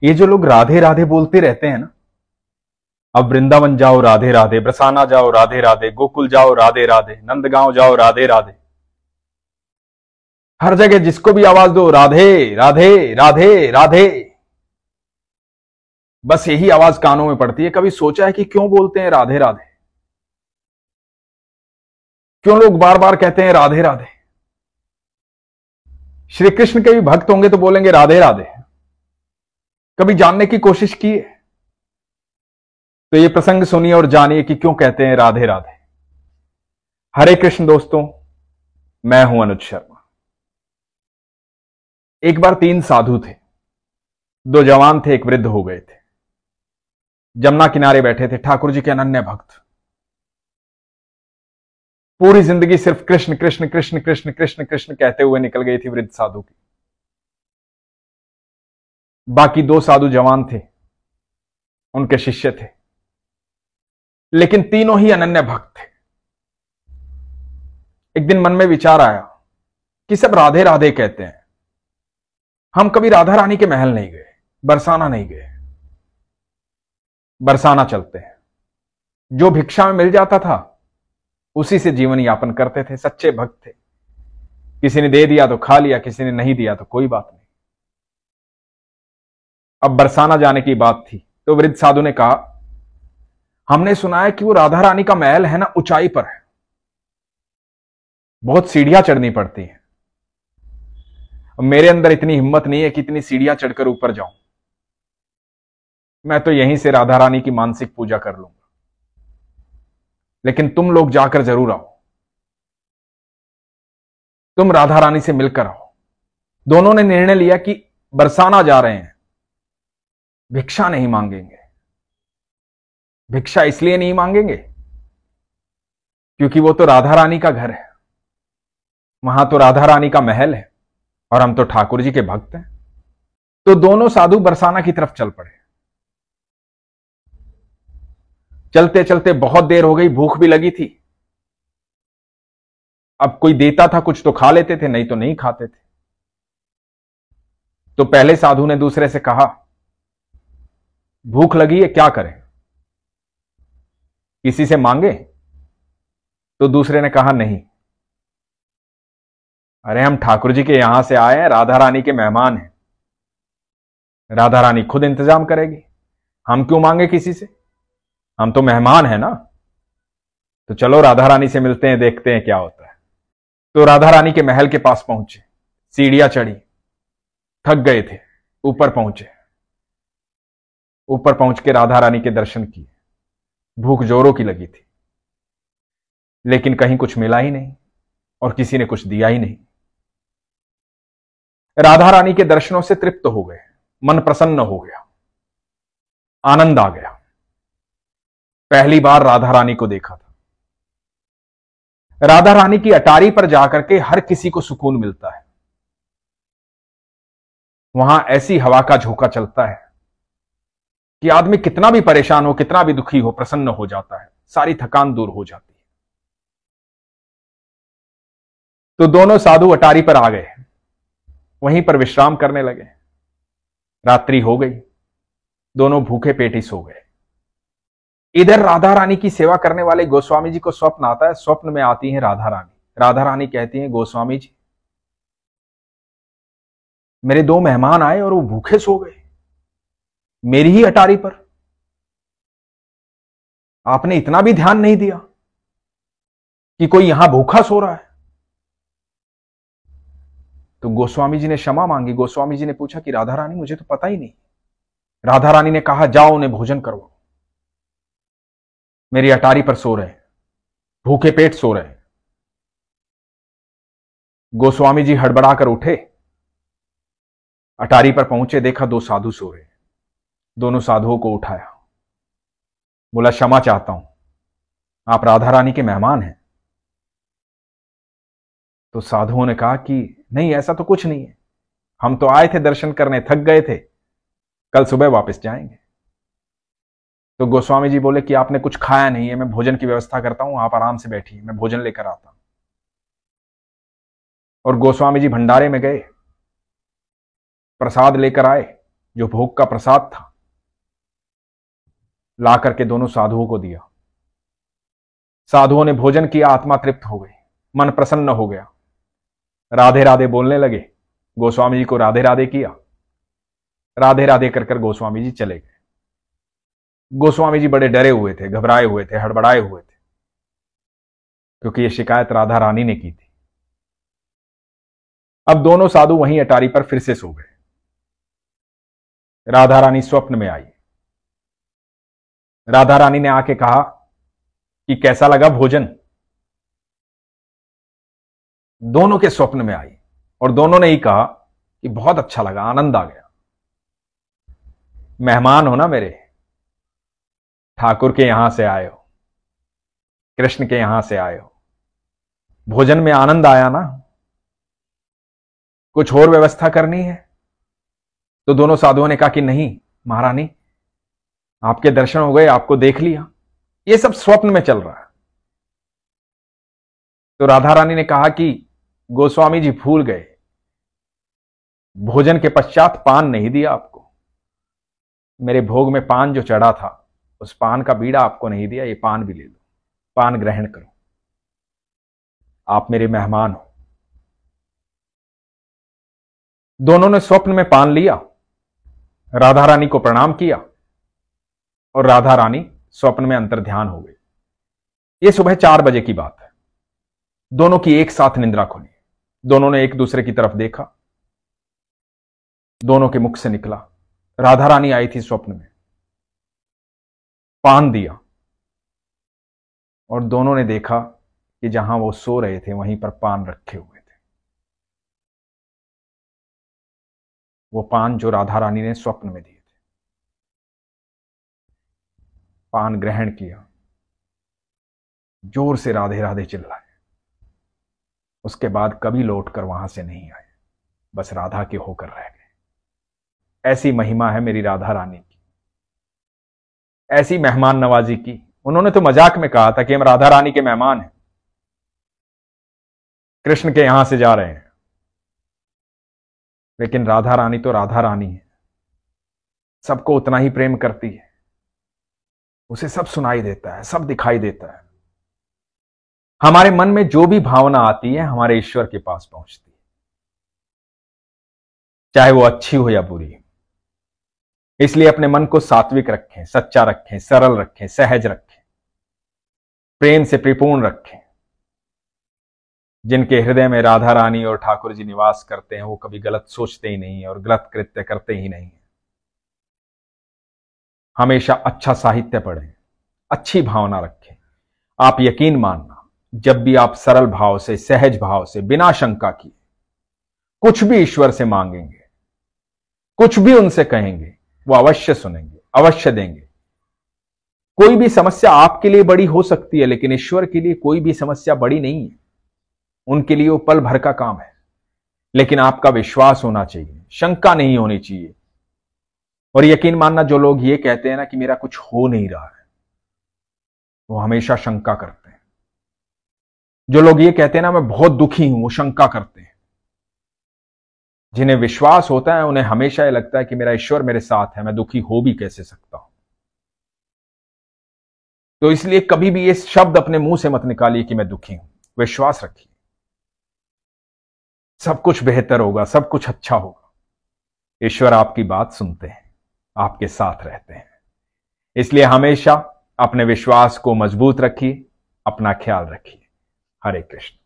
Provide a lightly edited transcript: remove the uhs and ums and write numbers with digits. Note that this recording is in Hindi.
ये जो लोग राधे राधे बोलते रहते हैं ना, अब वृंदावन जाओ राधे राधे, बरसाना जाओ राधे राधे, गोकुल जाओ राधे राधे, नंदगांव जाओ राधे राधे, हर जगह जिसको भी आवाज दो राधे राधे राधे राधे, बस यही आवाज कानों में पड़ती है। कभी सोचा है कि क्यों बोलते हैं राधे राधे? क्यों लोग बार बार कहते हैं राधे राधे? श्री कृष्ण के भी भक्त होंगे तो बोलेंगे राधे राधे। कभी जानने की कोशिश की है? तो ये प्रसंग सुनिए और जानिए कि क्यों कहते हैं राधे राधे। हरे कृष्ण दोस्तों, मैं हूं अनुज शर्मा। एक बार 3 साधु थे, 2 जवान थे, एक वृद्ध हो गए थे। जमुना किनारे बैठे थे, ठाकुर जी के अनन्य भक्त। पूरी जिंदगी सिर्फ कृष्ण कृष्ण कृष्ण कृष्ण कृष्ण कृष्ण कहते हुए निकल गई थी वृद्ध साधु की। बाकी 2 साधु जवान थे, उनके शिष्य थे, लेकिन तीनों ही अनन्य भक्त थे। एक दिन मन में विचार आया कि सब राधे राधे कहते हैं, हम कभी राधा रानी के महल नहीं गए, बरसाना नहीं गए। बरसाना चलते हैं, जो भिक्षा में मिल जाता था उसी से जीवन यापन करते थे। सच्चे भक्त थे, किसी ने दे दिया तो खा लिया, किसी ने नहीं दिया तो कोई बात नहीं। अब बरसाना जाने की बात थी तो वृद्ध साधु ने कहा, हमने सुना है कि वो राधा रानी का महल है ना, ऊंचाई पर है, बहुत सीढ़ियां चढ़नी पड़ती हैं। मेरे अंदर इतनी हिम्मत नहीं है कि इतनी सीढ़ियां चढ़कर ऊपर जाऊं। मैं तो यहीं से राधा रानी की मानसिक पूजा कर लूंगा, लेकिन तुम लोग जाकर जरूर आओ, तुम राधा रानी से मिलकर आओ। दोनों ने निर्णय लिया कि बरसाना जा रहे हैं, भिक्षा नहीं मांगेंगे। भिक्षा इसलिए नहीं मांगेंगे क्योंकि वो तो राधा रानी का घर है, वहां तो राधा रानी का महल है, और हम तो ठाकुर जी के भक्त हैं। तो दोनों साधु बरसाना की तरफ चल पड़े। चलते चलते बहुत देर हो गई, भूख भी लगी थी। अब कोई देता था कुछ तो खा लेते थे, नहीं तो नहीं खाते थे। तो पहले साधु ने दूसरे से कहा, भूख लगी है, क्या करें, किसी से मांगे? तो दूसरे ने कहा, नहीं, अरे हम ठाकुर जी के यहां से आए हैं, राधा रानी के मेहमान हैं, राधा रानी खुद इंतजाम करेगी, हम क्यों मांगे किसी से, हम तो मेहमान हैं ना। तो चलो राधा रानी से मिलते हैं, देखते हैं क्या होता है। तो राधा रानी के महल के पास पहुंचे, सीढ़ियां चढ़ी, थक गए थे, ऊपर पहुंचे। ऊपर पहुंच के राधा रानी के दर्शन किए। भूख जोरों की लगी थी, लेकिन कहीं कुछ मिला ही नहीं और किसी ने कुछ दिया ही नहीं। राधा रानी के दर्शनों से तृप्त हो गए, मन प्रसन्न हो गया, आनंद आ गया। पहली बार राधा रानी को देखा था। राधा रानी की अटारी पर जाकर के हर किसी को सुकून मिलता है। वहां ऐसी हवा का झोंका चलता है कि आदमी कितना भी परेशान हो, कितना भी दुखी हो, प्रसन्न हो जाता है, सारी थकान दूर हो जाती है। तो दोनों साधु अटारी पर आ गए, वहीं पर विश्राम करने लगे। रात्रि हो गई, दोनों भूखे पेट ही सो गए। इधर राधा रानी की सेवा करने वाले गोस्वामी जी को स्वप्न आता है। स्वप्न में आती हैं राधा रानी। राधा रानी कहती हैं, गोस्वामी जी, मेरे 2 मेहमान आए और वो भूखे सो गए मेरी ही अटारी पर। आपने इतना भी ध्यान नहीं दिया कि कोई यहां भूखा सो रहा है। तो गोस्वामी जी ने क्षमा मांगी। गोस्वामी जी ने पूछा कि राधा रानी, मुझे तो पता ही नहीं। राधा रानी ने कहा, जाओ उन्हें भोजन करो, मेरी अटारी पर सो रहे, भूखे पेट सो रहे। गोस्वामी जी हड़बड़ाकर उठे, अटारी पर पहुंचे, देखा 2 साधु सो रहे। दोनों साधुओं को उठाया, बोला, क्षमा चाहता हूं, आप राधा रानी के मेहमान हैं। तो साधुओं ने कहा कि नहीं, ऐसा तो कुछ नहीं है, हम तो आए थे दर्शन करने, थक गए थे, कल सुबह वापस जाएंगे। तो गोस्वामी जी बोले कि आपने कुछ खाया नहीं है, मैं भोजन की व्यवस्था करता हूं, आप आराम से बैठिए, मैं भोजन लेकर आता हूं। और गोस्वामी जी भंडारे में गए, प्रसाद लेकर आए, जो भोग का प्रसाद था, ला करके दोनों साधुओं को दिया। साधुओं ने भोजन किया, आत्मा तृप्त हो गई, मन प्रसन्न हो गया, राधे राधे बोलने लगे। गोस्वामी जी को राधे राधे किया, राधे राधे कर गोस्वामी जी चले गए। गोस्वामी जी बड़े डरे हुए थे, घबराए हुए थे, हड़बड़ाए हुए थे, क्योंकि यह शिकायत राधा रानी ने की थी। अब दोनों साधु वहीं अटारी पर फिर से सो गए। राधा रानी स्वप्न में आई। राधा रानी ने आके कहा कि कैसा लगा भोजन। दोनों के स्वप्न में आई और दोनों ने ही कहा कि बहुत अच्छा लगा, आनंद आ गया। मेहमान हो ना मेरे, ठाकुर के यहां से आए हो, कृष्ण के यहां से आए हो, भोजन में आनंद आया ना, कुछ और व्यवस्था करनी है? तो दोनों साधुओं ने कहा कि नहीं महारानी, आपके दर्शन हो गए, आपको देख लिया, ये सब स्वप्न में चल रहा है। तो राधा रानी ने कहा कि गोस्वामी जी भूल गए, भोजन के पश्चात पान नहीं दिया आपको, मेरे भोग में पान जो चढ़ा था उस पान का बीड़ा आपको नहीं दिया, ये पान भी ले लो, पान ग्रहण करो, आप मेरे मेहमान हो। दोनों ने स्वप्न में पान लिया, राधा रानी को प्रणाम किया और राधा रानी स्वप्न में अंतर्ध्यान हो गई। यह सुबह 4 बजे की बात है। दोनों की एक साथ निद्रा खुली। दोनों ने एक दूसरे की तरफ देखा। दोनों के मुख से निकला, राधा रानी आई थी स्वप्न में, पान दिया, और दोनों ने देखा कि जहां वो सो रहे थे वहीं पर पान रखे हुए थे। वो पान जो राधा रानी ने स्वप्न में दिए थे। पान ग्रहण किया, जोर से राधे राधे चिल्लाए। उसके बाद कभी लौटकर वहां से नहीं आए, बस राधा के होकर रह गए। ऐसी महिमा है मेरी राधा रानी की, ऐसी मेहमान नवाजी की। उन्होंने तो मजाक में कहा था कि हम राधा रानी के मेहमान हैं, कृष्ण के यहां से जा रहे हैं, लेकिन राधा रानी तो राधा रानी है, सबको उतना ही प्रेम करती है, उसे सब सुनाई देता है, सब दिखाई देता है। हमारे मन में जो भी भावना आती है हमारे ईश्वर के पास पहुंचती है, चाहे वो अच्छी हो या बुरी। इसलिए अपने मन को सात्विक रखें, सच्चा रखें, सरल रखें, सहज रखें, प्रेम से परिपूर्ण रखें। जिनके हृदय में राधा रानी और ठाकुर जी निवास करते हैं वो कभी गलत सोचते ही नहीं है और गलत कृत्य करते ही नहीं है। हमेशा अच्छा साहित्य पढ़ें, अच्छी भावना रखें। आप यकीन मानना, जब भी आप सरल भाव से, सहज भाव से, बिना शंका किए कुछ भी ईश्वर से मांगेंगे, कुछ भी उनसे कहेंगे, वो अवश्य सुनेंगे, अवश्य देंगे। कोई भी समस्या आपके लिए बड़ी हो सकती है, लेकिन ईश्वर के लिए कोई भी समस्या बड़ी नहीं है। उनके लिए वो पल भर का काम है, लेकिन आपका विश्वास होना चाहिए, शंका नहीं होनी चाहिए। और यकीन मानना, जो लोग ये कहते हैं ना कि मेरा कुछ हो नहीं रहा है, वो हमेशा शंका करते हैं। जो लोग ये कहते हैं ना मैं बहुत दुखी हूं, वो शंका करते हैं। जिन्हें विश्वास होता है उन्हें हमेशा यह लगता है कि मेरा ईश्वर मेरे साथ है, मैं दुखी हो भी कैसे सकता हूं। तो इसलिए कभी भी ये शब्द अपने मुंह से मत निकालिए कि मैं दुखी हूं। विश्वास रखिए, सब कुछ बेहतर होगा, सब कुछ अच्छा होगा। ईश्वर आपकी बात सुनते हैं, आपके साथ रहते हैं। इसलिए हमेशा अपने विश्वास को मजबूत रखिए, अपना ख्याल रखिए। हरे कृष्ण।